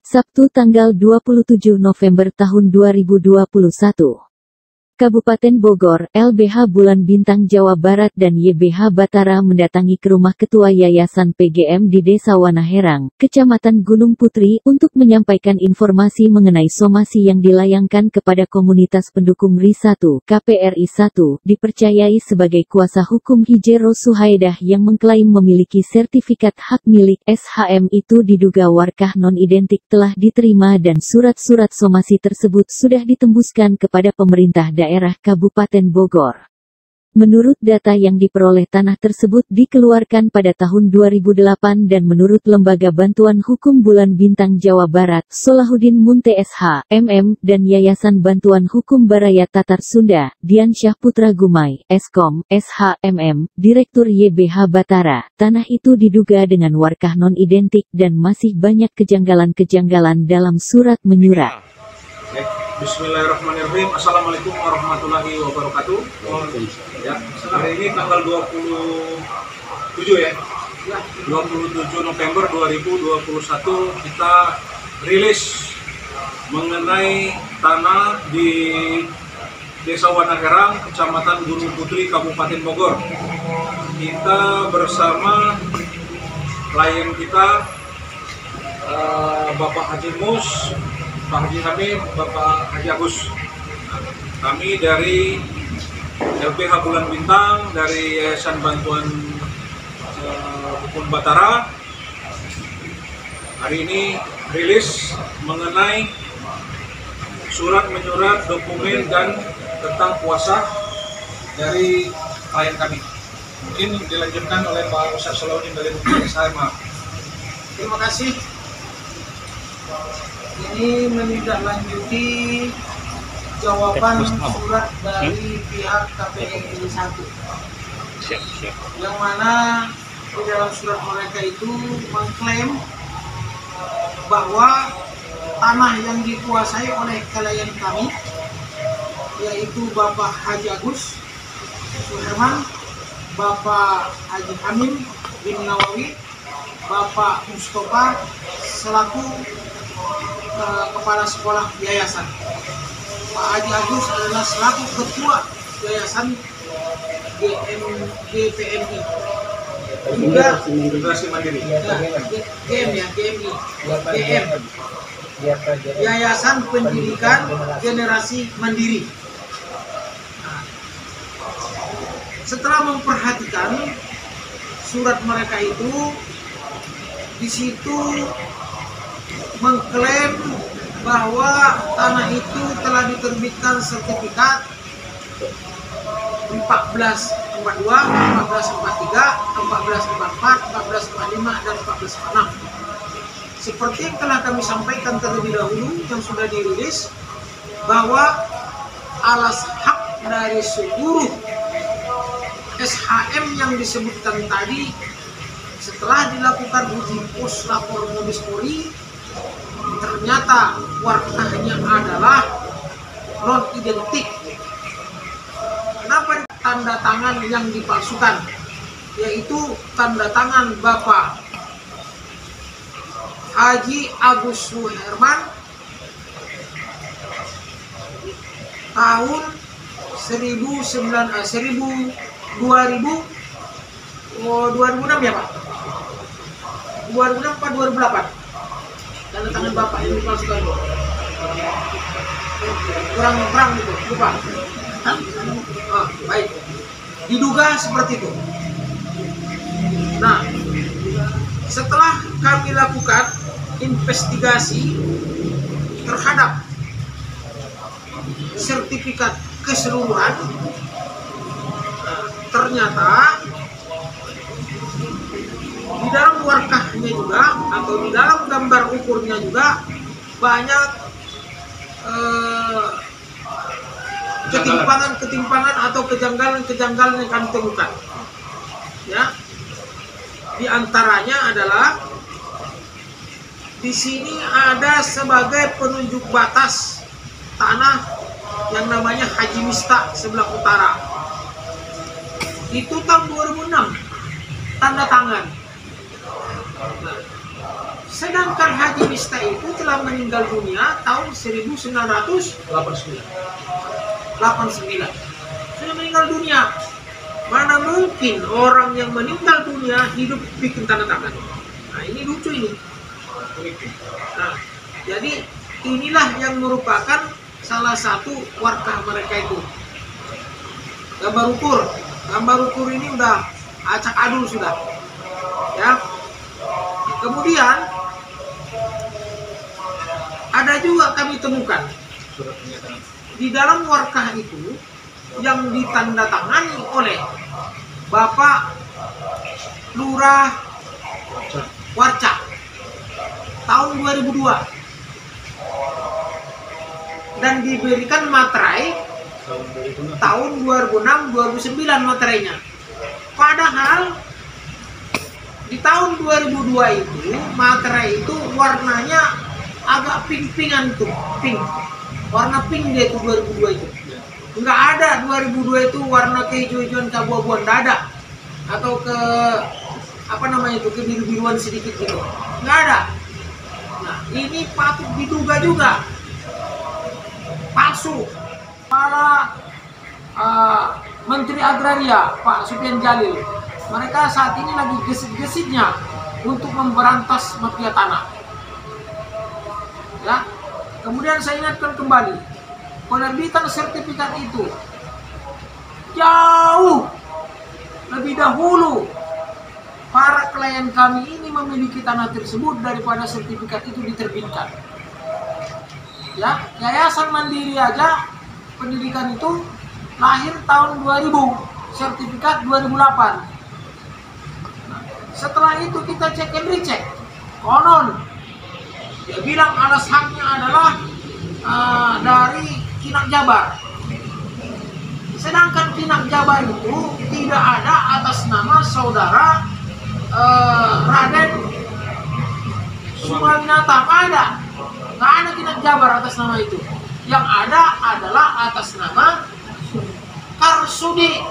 Sabtu tanggal 27 November tahun 2021. Kabupaten Bogor, LBH Bulan Bintang Jawa Barat dan YBH Batara mendatangi ke rumah Ketua Yayasan PGM di Desa Wanaherang, Kecamatan Gunung Putri, untuk menyampaikan informasi mengenai somasi yang dilayangkan kepada komunitas pendukung RI 1, KPRI 1, dipercayai sebagai kuasa hukum Hijero Suhaidah yang mengklaim memiliki sertifikat hak milik SHM itu diduga warkah non-identik telah diterima dan surat-surat somasi tersebut sudah ditembuskan kepada pemerintah daerah Kabupaten Bogor. Menurut data yang diperoleh, tanah tersebut dikeluarkan pada tahun 2008 dan menurut Lembaga Bantuan Hukum Bulan Bintang Jawa Barat, Solahuddin Munte SH, MM, dan Yayasan Bantuan Hukum Baraya Tatar Sunda, Diansyah Putra Gumai, Eskom, SH, MM, Direktur YBH Batara, tanah itu diduga dengan warkah non-identik dan masih banyak kejanggalan-kejanggalan dalam surat menyurat. Bismillahirrahmanirrahim. Assalamualaikum warahmatullahi wabarakatuh. Ya, hari ini tanggal 27 ya. 27 November 2021 kita rilis mengenai tanah di Desa Wanaherang, Kecamatan Gunung Putri, Kabupaten Bogor. Kita bersama klien kita Bapak Haji Mus, Pak Haji Hamid, Bapak Haji Agus. Kami dari LBH Bulan Bintang, dari Yayasan Bantuan Hukum Batara, hari ini rilis mengenai surat menyurat, dokumen, dan tentang kuasa dari klien kami. Mungkin dilanjutkan oleh Pak Ustaz Solahuddin dari saya. Terima kasih. Ini menindaklanjuti jawaban surat dari pihak KPRI 1, yang mana di dalam surat mereka itu mengklaim bahwa tanah yang dikuasai oleh klien kami, yaitu Bapak Haji Agus Suherman, Bapak Haji Hamim bin Nawawi, Bapak Mustafa selaku Kepala Sekolah Yayasan, Pak Haji Agus adalah selaku Ketua Yayasan GPMI, juga Generasi Mandiri, GM, Yayasan Pendidikan Generasi Mandiri. Setelah memperhatikan surat mereka itu, di situ mengklaim bahwa tanah itu telah diterbitkan sertifikat 1442, 1443, 1444, 1445, dan 1446. Seperti yang telah kami sampaikan terlebih dahulu yang sudah dirilis, bahwa alas hak dari seluruh SHM yang disebutkan tadi, setelah dilakukan uji pos lapor Mabes Polri, ternyata warkahnya adalah non-identik. Kenapa tanda tangan yang dipalsukan? Yaitu tanda tangan Bapak Haji Agus Suherman tahun 2006 ya Pak? 2006 atau 2008? Tanda tangan Bapak yang dipalsukan, kurang gitu, lupa. Baik, diduga seperti itu. Nah, setelah kami lakukan investigasi terhadap sertifikat keseluruhan, ternyata di dalam warkahnya juga, atau di dalam gambar ukurnya juga, banyak ketimpangan atau kejanggalan yang kami temukan. Ya, di antaranya adalah di sini ada sebagai penunjuk batas tanah yang namanya Haji Mista sebelah utara. Itu tahun 2006 tanda tangan. Nah, Sedangkan Haji Miftah itu telah meninggal dunia tahun 1989. Sudah meninggal dunia. Mana mungkin orang yang meninggal dunia hidup bikin tanda tangan? Nah, ini lucu ini. Nah, jadi inilah yang merupakan salah satu warkah mereka itu. Gambar ukur ini udah acak adul sudah. Ya. Kemudian ada juga kami temukan di dalam warkah itu yang ditandatangani oleh Bapak Lurah Warca tahun 2002 dan diberikan materai tahun 2006-2009 materainya. Padahal di tahun 2002 itu materai itu warnanya agak pink-pinkan tuh, pink. Warna pink dia itu 2002 itu. Enggak ada 2002 itu warna kehijau-hijauan keabu-abuan, enggak ada. Atau ke apa namanya itu, kebiru-biruan sedikit gitu. Enggak ada. Nah, ini patut diduga juga palsu. Para Menteri Agraria Pak Supian Jalil, mereka saat ini lagi gesit-gesitnya untuk memberantas mafia tanah. Ya. Kemudian saya ingatkan kembali, penerbitan sertifikat itu jauh lebih dahulu para klien kami ini memiliki tanah tersebut daripada sertifikat itu diterbitkan. Ya, Yayasan Mandiri aja pendidikan itu lahir tahun 2000, sertifikat 2008. Nah, setelah itu kita cek and recheck, konon dia bilang alas haknya adalah dari Kinak Jabar. Sedangkan Kinak Jabar itu tidak ada atas nama saudara Raden Sumawinata, ada. Nggak ada Kinak Jabar atas nama itu. Yang ada adalah atas nama Karsudi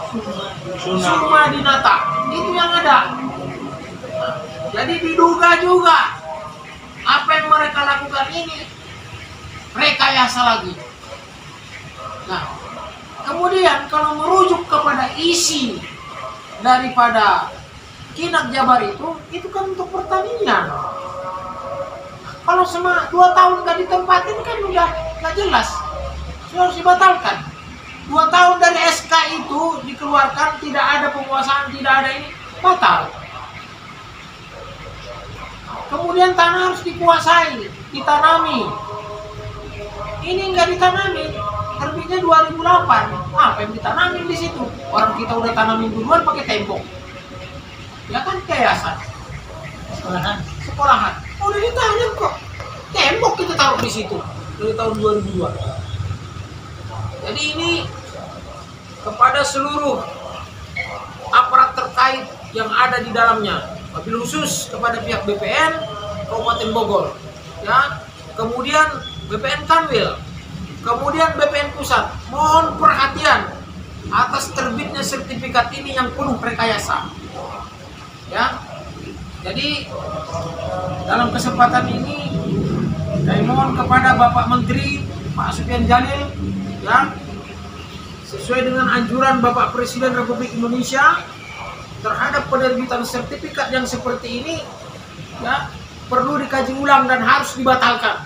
Sumadinata. Itu yang ada. Nah, jadi diduga juga apa yang mereka lakukan ini rekayasa lagi. Nah, kemudian kalau merujuk kepada isi daripada Kinak Jabar itu kan untuk pertanian. Kalau selama 2 tahun nggak ditempatin kan udah nggak jelas, harus dibatalkan. 2 tahun dari SK itu dikeluarkan, tidak ada penguasaan, tidak ada ini, batal. Kemudian tanah harus dikuasai, ditanami. Ini nggak ditanami, terbitnya 2008. Apa yang ditanami di situ? Orang kita udah tanamin duluan pakai tembok. Ya kan, yayasan, sekolahan. Udah ditanam kok, tembok kita taruh di situ dari tahun 2002. Jadi ini kepada seluruh aparat terkait yang ada di dalamnya, wabil khusus kepada pihak BPN Kabupaten Bogor, ya, kemudian BPN Kanwil, kemudian BPN Pusat, mohon perhatian atas terbitnya sertifikat ini yang penuh rekayasa, ya. Jadi dalam kesempatan ini saya mohon kepada Bapak Menteri Pak Supian Jalil, ya, sesuai dengan anjuran Bapak Presiden Republik Indonesia terhadap penerbitan sertifikat yang seperti ini, ya, perlu dikaji ulang dan harus dibatalkan.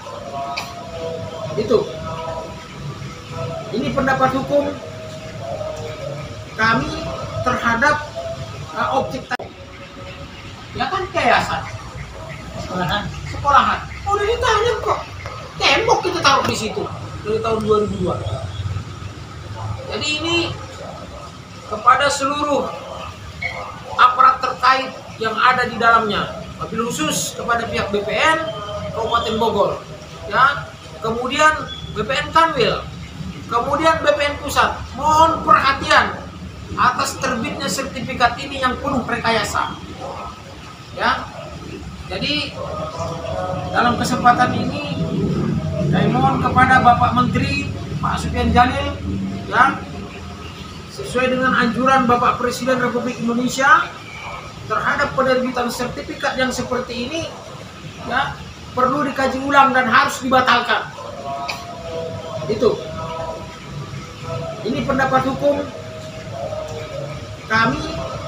Itu. Ini pendapat hukum kami terhadap objek tadi. Ya kan, yayasan, sekolahan. Udah ditanam kok, tembok kita taruh di situ dari tahun 2002. Jadi ini kepada seluruh aparat terkait yang ada di dalamnya, wabil khusus kepada pihak BPN Kabupaten Bogor, ya, kemudian BPN Kanwil, kemudian BPN Pusat, mohon perhatian atas terbitnya sertifikat ini yang penuh rekayasa, ya. Jadi dalam kesempatan ini saya mohon kepada Bapak Menteri Pak Supian Jalil, ya, sesuai dengan anjuran Bapak Presiden Republik Indonesia terhadap penerbitan sertifikat yang seperti ini, ya perlu dikaji ulang dan harus dibatalkan. Itu. Ini pendapat hukum kami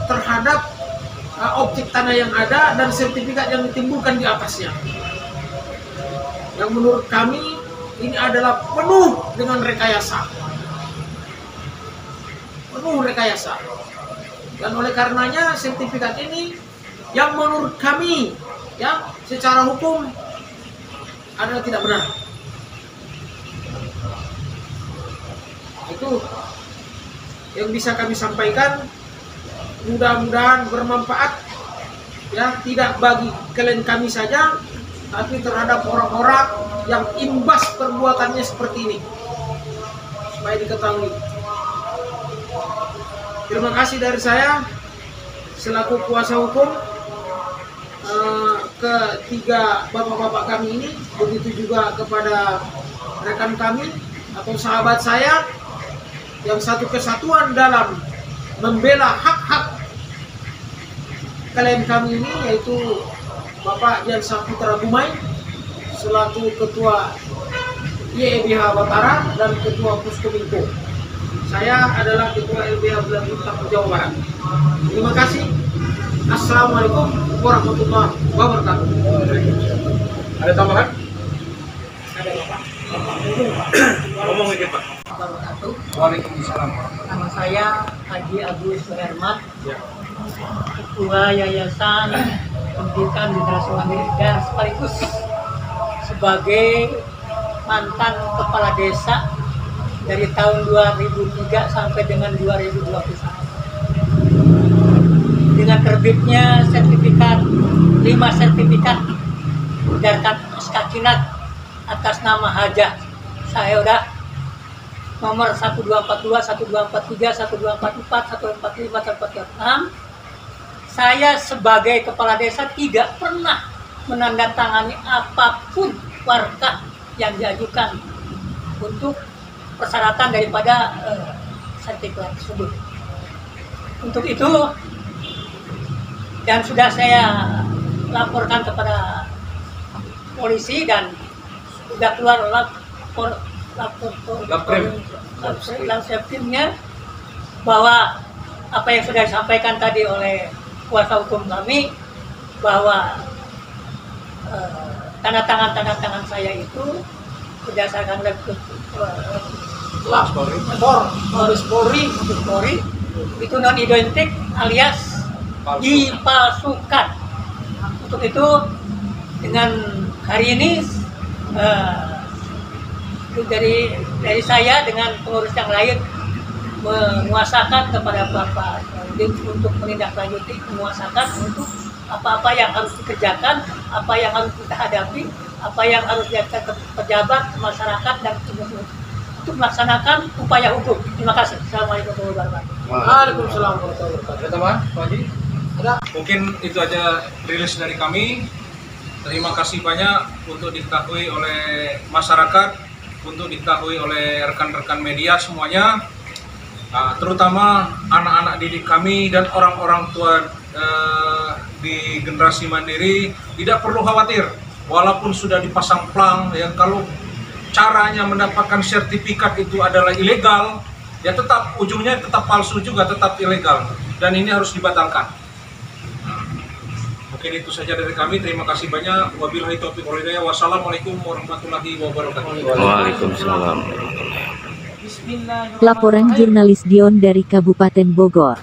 terhadap objek tanah yang ada dan sertifikat yang ditimbulkan di atasnya. Yang menurut kami ini adalah penuh dengan rekayasa. Penuh rekayasa. Dan oleh karenanya sertifikat ini yang menurut kami ya secara hukum adalah tidak benar. Itu yang bisa kami sampaikan. Mudah-mudahan bermanfaat ya, tidak bagi klien kami saja, tapi terhadap orang-orang yang imbas perbuatannya seperti ini, supaya diketahui. Terima kasih dari saya selaku kuasa hukum ketiga bapak-bapak kami ini, begitu juga kepada rekan kami atau sahabat saya yang satu kesatuan dalam membela hak-hak klien kami ini, yaitu Bapak Jan Saputra Gumai selaku Ketua YBH Batara dan Ketua Puskominfo. Saya adalah Ketua LBH Bulan Bintang Jawa Barat. Terima kasih. Assalamualaikum warahmatullahi wabarakatuh. Ada tambahan? Ada Bapak. Ngomong aja Pak. Waalaikumsalam. Nama saya Haji Agus Suherman, Ya. Ketua Yayasan Pendidikan Generasi Mandiri dan sekaligus sebagai mantan kepala desa dari tahun 2003 sampai dengan 2021. Dengan terbitnya sertifikat 5 sertifikat berdasarkan SK Kinat atas nama Hajah Saheodah nomor 1242, 1243, 1244, 145, 146. Saya sebagai kepala desa tidak pernah menandatangani apapun warka yang diajukan untuk persyaratan daripada sertifikat tersebut. Untuk itu, dan sudah saya laporkan kepada polisi dan sudah keluar lapor Lapseptimnya bahwa apa yang sudah disampaikan tadi oleh kuasa hukum kami, bahwa tanda tangan saya itu berdasarkan Mabes Polri itu non identik alias dipalsukan. Untuk itu dengan hari ini dari saya dengan pengurus yang lain menguasakan kepada Bapak untuk menindaklanjuti, menguasakan untuk apa-apa yang harus dikerjakan, apa yang harus kita hadapi, apa yang harus dilakukan pejabat, masyarakat, dan untuk melaksanakan upaya hukum. Terima kasih. Assalamualaikum warahmatullahi wabarakatuh. Waalaikumsalam warahmatullahi wabarakatuh. Ada tambahan Pak Haji? Ada. Mungkin itu aja rilis dari kami. Terima kasih banyak untuk diketahui oleh masyarakat, untuk diketahui oleh rekan-rekan media semuanya, terutama anak-anak didik kami dan orang-orang tua di generasi mandiri. Tidak perlu khawatir, walaupun sudah dipasang plang, ya kalau caranya mendapatkan sertifikat itu adalah ilegal, ya tetap ujungnya tetap palsu juga, tetap ilegal, dan ini harus dibatalkan. Mungkin itu saja dari kami. Terima kasih banyak. Wabillahi taufiq wal hidayah. Wassalamualaikum warahmatullahi wabarakatuh. Waalaikumsalam. Laporan jurnalis Dion dari Kabupaten Bogor.